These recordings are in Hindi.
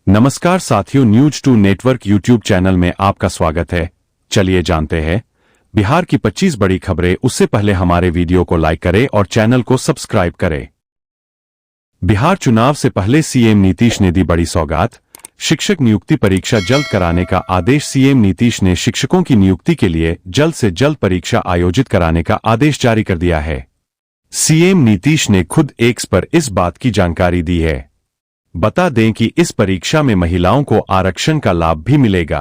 नमस्कार साथियों, न्यूज2 नेटवर्क यूट्यूब चैनल में आपका स्वागत है। चलिए जानते हैं बिहार की 25 बड़ी खबरें। उससे पहले हमारे वीडियो को लाइक करें और चैनल को सब्सक्राइब करें। बिहार चुनाव से पहले सीएम नीतीश ने दी बड़ी सौगात। शिक्षक नियुक्ति परीक्षा जल्द कराने का आदेश। सीएम नीतीश ने शिक्षकों की नियुक्ति के लिए जल्द से जल्द परीक्षा आयोजित कराने का आदेश जारी कर दिया है। सीएम नीतीश ने खुद एक्स पर इस बात की जानकारी दी है। बता दें कि इस परीक्षा में महिलाओं को आरक्षण का लाभ भी मिलेगा।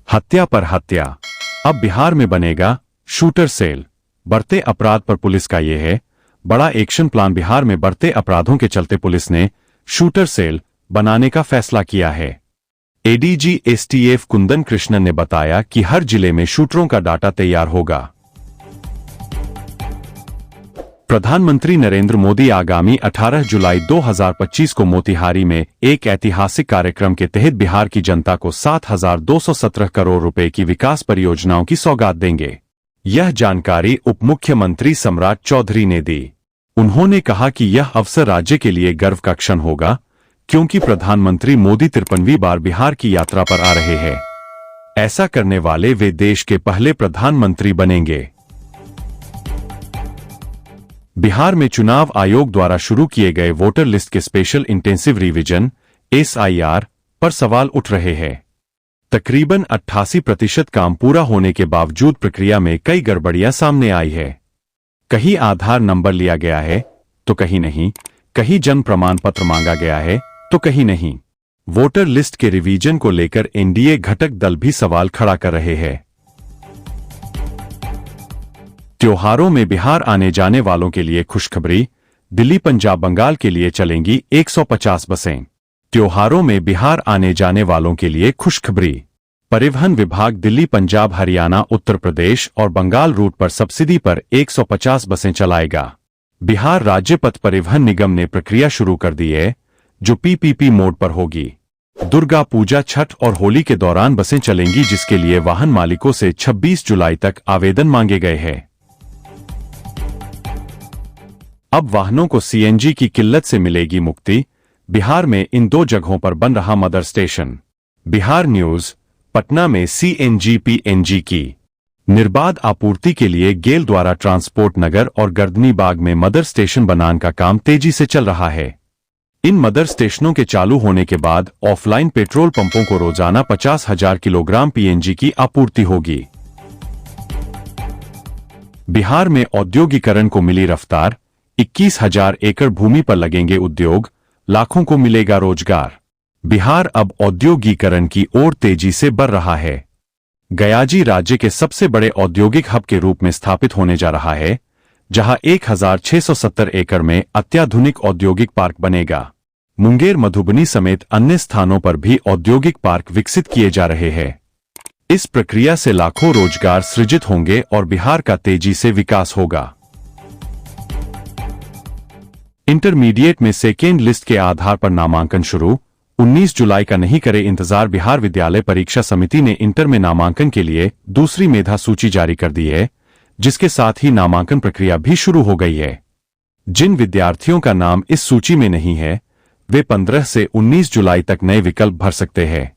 हत्या पर हत्या, अब बिहार में बनेगा शूटर सेल। बढ़ते अपराध पर पुलिस का यह है बड़ा एक्शन प्लान। बिहार में बढ़ते अपराधों के चलते पुलिस ने शूटर सेल बनाने का फैसला किया है। एडीजी एसटीएफ कुंदन कृष्णन ने बताया कि हर जिले में शूटरों का डाटा तैयार होगा। प्रधानमंत्री नरेंद्र मोदी आगामी 18 जुलाई 2025 को मोतिहारी में एक ऐतिहासिक कार्यक्रम के तहत बिहार की जनता को 7,217 करोड़ रुपए की विकास परियोजनाओं की सौगात देंगे। यह जानकारी उप मुख्यमंत्री सम्राट चौधरी ने दी। उन्होंने कहा कि यह अवसर राज्य के लिए गर्व का क्षण होगा, क्योंकि प्रधानमंत्री मोदी 53वीं बार बिहार की यात्रा पर आ रहे हैं। ऐसा करने वाले वे देश के पहले प्रधानमंत्री बनेंगे। बिहार में चुनाव आयोग द्वारा शुरू किए गए वोटर लिस्ट के स्पेशल इंटेंसिव रिवीजन (SIR) पर सवाल उठ रहे हैं। तकरीबन 88% काम पूरा होने के बावजूद प्रक्रिया में कई गड़बड़ियां सामने आई है। कहीं आधार नंबर लिया गया है तो कहीं नहीं, कहीं जन्म प्रमाण पत्र मांगा गया है तो कहीं नहीं। वोटर लिस्ट के रिवीजन को लेकर एनडीए घटक दल भी सवाल खड़ा कर रहे हैं। त्योहारों में बिहार आने जाने वालों के लिए खुशखबरी। दिल्ली, पंजाब, बंगाल के लिए चलेंगी 150 बसें। त्योहारों में बिहार आने जाने वालों के लिए खुशखबरी। परिवहन विभाग दिल्ली, पंजाब, हरियाणा, उत्तर प्रदेश और बंगाल रूट पर सब्सिडी पर 150 बसें चलाएगा। बिहार राज्य पथ परिवहन निगम ने प्रक्रिया शुरू कर दी है, जो पीपीपी मोड पर होगी। दुर्गा पूजा, छठ और होली के दौरान बसें चलेंगी, जिसके लिए वाहन मालिकों से 26 जुलाई तक आवेदन मांगे गए हैं। अब वाहनों को सीएनजी की किल्लत से मिलेगी मुक्ति। बिहार में इन दो जगहों पर बन रहा mother station. Bihar news. Patna में सीएनजी पीएनजी की निर्बाध आपूर्ति के लिए गेल द्वारा ट्रांसपोर्ट नगर और गर्दनी बाग में मदर स्टेशन बनाने का काम तेजी से चल रहा है। इन मदर स्टेशनों के चालू होने के बाद ऑफलाइन पेट्रोल पंपों को रोजाना 50,000 किलोग्राम पीएनजी की आपूर्ति होगी। बिहार में औद्योगिकरण को मिली रफ्तार। 21,000 एकड़ भूमि पर लगेंगे उद्योग, लाखों को मिलेगा रोजगार। बिहार अब औद्योगिकरण की ओर तेजी से बढ़ रहा है। गयाजी राज्य के सबसे बड़े औद्योगिक हब के रूप में स्थापित होने जा रहा है, जहां 1,670 एकड़ में अत्याधुनिक औद्योगिक पार्क बनेगा। मुंगेर, मधुबनी समेत अन्य स्थानों पर भी औद्योगिक पार्क विकसित किए जा रहे हैं। इस प्रक्रिया से लाखों रोजगार सृजित होंगे और बिहार का तेजी से विकास होगा। इंटरमीडिएट में सेकेंड लिस्ट के आधार पर नामांकन शुरू। 19 जुलाई का नहीं करे इंतजार। बिहार विद्यालय परीक्षा समिति ने इंटर में नामांकन के लिए दूसरी मेधा सूची जारी कर दी है, जिसके साथ ही नामांकन प्रक्रिया भी शुरू हो गई है। जिन विद्यार्थियों का नाम इस सूची में नहीं है, वे 15 से 19 जुलाई तक नए विकल्प भर सकते हैं।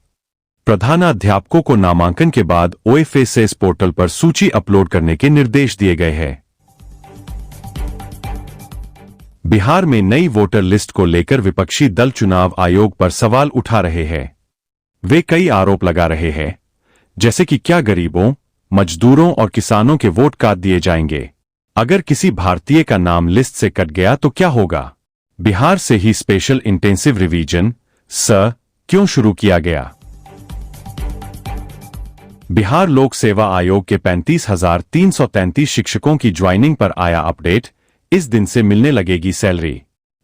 प्रधानाध्यापकों को नामांकन के बाद OFSS पोर्टल पर सूची अपलोड करने के निर्देश दिए गए हैं। बिहार में नई वोटर लिस्ट को लेकर विपक्षी दल चुनाव आयोग पर सवाल उठा रहे हैं। वे कई आरोप लगा रहे हैं, जैसे कि क्या गरीबों, मजदूरों और किसानों के वोट काट दिए जाएंगे? अगर किसी भारतीय का नाम लिस्ट से कट गया तो क्या होगा? बिहार से ही स्पेशल इंटेंसिव रिवीजन क्यों शुरू किया गया? बिहार लोक सेवा आयोग के 35,333 शिक्षकों की ज्वाइनिंग पर आया अपडेट। इस दिन से मिलने लगेगी सैलरी।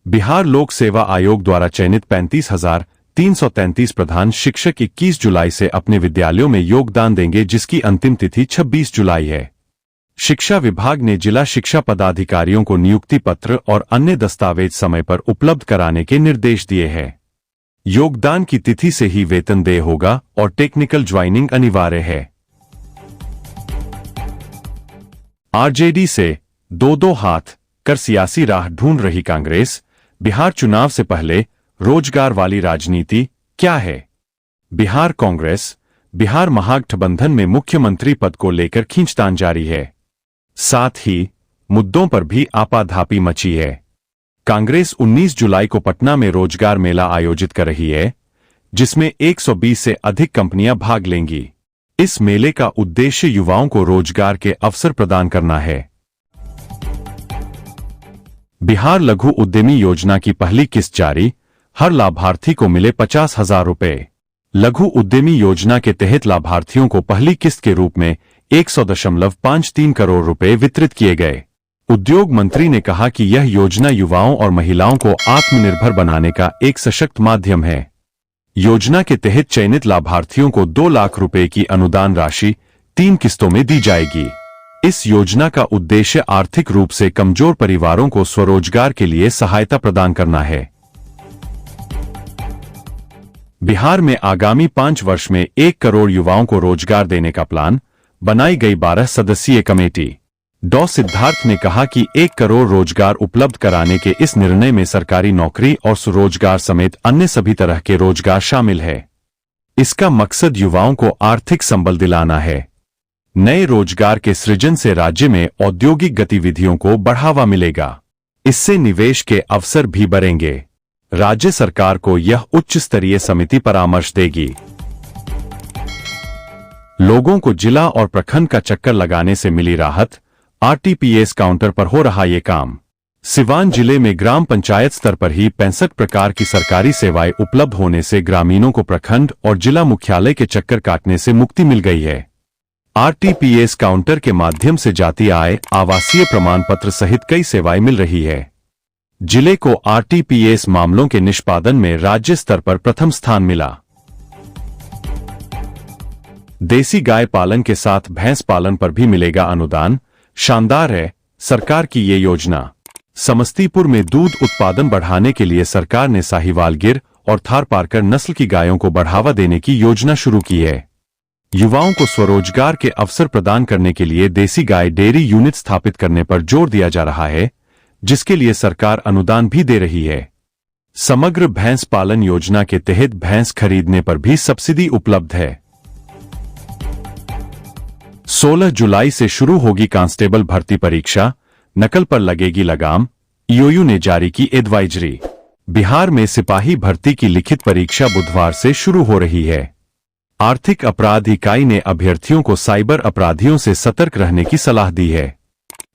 बिहार लोक सेवा आयोग द्वारा चयनित 35,333 प्रधान शिक्षक 21 जुलाई से अपने विद्यालयों में योगदान देंगे, जिसकी अंतिम तिथि 26 जुलाई है। शिक्षा विभाग ने जिला शिक्षा पदाधिकारियों को नियुक्ति पत्र और अन्य दस्तावेज समय पर उपलब्ध कराने के निर्देश दिए हैं। योगदान की तिथि से ही वेतन देय होगा और टेक्निकल ज्वाइनिंग अनिवार्य है। आरजेडी से दो हाथ कर सियासी राह ढूंढ रही कांग्रेस। बिहार चुनाव से पहले रोजगार वाली राजनीति क्या है? बिहार कांग्रेस, बिहार महागठबंधन में मुख्यमंत्री पद को लेकर खींचतान जारी है। साथ ही मुद्दों पर भी आपाधापी मची है। कांग्रेस 19 जुलाई को पटना में रोजगार मेला आयोजित कर रही है, जिसमें 120 से अधिक कंपनियां भाग लेंगी। इस मेले का उद्देश्य युवाओं को रोजगार के अवसर प्रदान करना है। बिहार लघु उद्यमी योजना की पहली किस्त जारी, हर लाभार्थी को मिले 50,000 रुपए। लघु उद्यमी योजना के तहत लाभार्थियों को पहली किस्त के रूप में 100.53 करोड़ रुपए वितरित किए गए। उद्योग मंत्री ने कहा कि यह योजना युवाओं और महिलाओं को आत्मनिर्भर बनाने का एक सशक्त माध्यम है। योजना के तहत चयनित लाभार्थियों को 2 लाख रुपए की अनुदान राशि 3 किस्तों में दी जाएगी। इस योजना का उद्देश्य आर्थिक रूप से कमजोर परिवारों को स्वरोजगार के लिए सहायता प्रदान करना है। बिहार में आगामी 5 वर्ष में 1 करोड़ युवाओं को रोजगार देने का प्लान, बनाई गई 12 सदस्यीय कमेटी। डॉ सिद्धार्थ ने कहा कि 1 करोड़ रोजगार उपलब्ध कराने के इस निर्णय में सरकारी नौकरी और स्वरोजगार समेत अन्य सभी तरह के रोजगार शामिल है। इसका मकसद युवाओं को आर्थिक संबल दिलाना है। नए रोजगार के सृजन से राज्य में औद्योगिक गतिविधियों को बढ़ावा मिलेगा। इससे निवेश के अवसर भी बढ़ेंगे। राज्य सरकार को यह उच्च स्तरीय समिति परामर्श देगी। लोगों को जिला और प्रखंड का चक्कर लगाने से मिली राहत, आरटीपीएस काउंटर पर हो रहा ये काम। सिवान जिले में ग्राम पंचायत स्तर पर ही 65 प्रकार की सरकारी सेवाएं उपलब्ध होने से ग्रामीणों को प्रखंड और जिला मुख्यालय के चक्कर काटने से मुक्ति मिल गई है। आरटीपीएस काउंटर के माध्यम से जाति आय, आवासीय प्रमाण पत्र सहित कई सेवाएं मिल रही है। जिले को आरटीपीएस मामलों के निष्पादन में राज्य स्तर पर प्रथम स्थान मिला। देसी गाय पालन के साथ भैंस पालन पर भी मिलेगा अनुदान, शानदार है सरकार की ये योजना। समस्तीपुर में दूध उत्पादन बढ़ाने के लिए सरकार ने साहिवाल गिर और थारपारकर नस्ल की गायों को बढ़ावा देने की योजना शुरू की है। युवाओं को स्वरोजगार के अवसर प्रदान करने के लिए देसी गाय डेयरी यूनिट स्थापित करने पर जोर दिया जा रहा है, जिसके लिए सरकार अनुदान भी दे रही है। समग्र भैंस पालन योजना के तहत भैंस खरीदने पर भी सब्सिडी उपलब्ध है। 16 जुलाई से शुरू होगी कांस्टेबल भर्ती परीक्षा, नकल पर लगेगी लगाम, ईओयू ने जारी की एडवाइजरी। बिहार में सिपाही भर्ती की लिखित परीक्षा बुधवार से शुरू हो रही है। आर्थिक अपराध इकाई ने अभ्यर्थियों को साइबर अपराधियों से सतर्क रहने की सलाह दी है।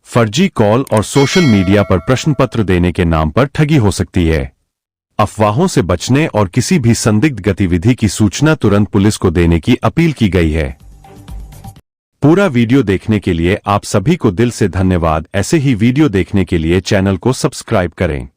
फर्जी कॉल और सोशल मीडिया पर प्रश्न पत्र देने के नाम पर ठगी हो सकती है। अफवाहों से बचने और किसी भी संदिग्ध गतिविधि की सूचना तुरंत पुलिस को देने की अपील की गई है। पूरा वीडियो देखने के लिए आप सभी को दिल से धन्यवाद। ऐसे ही वीडियो देखने के लिए चैनल को सब्सक्राइब करें।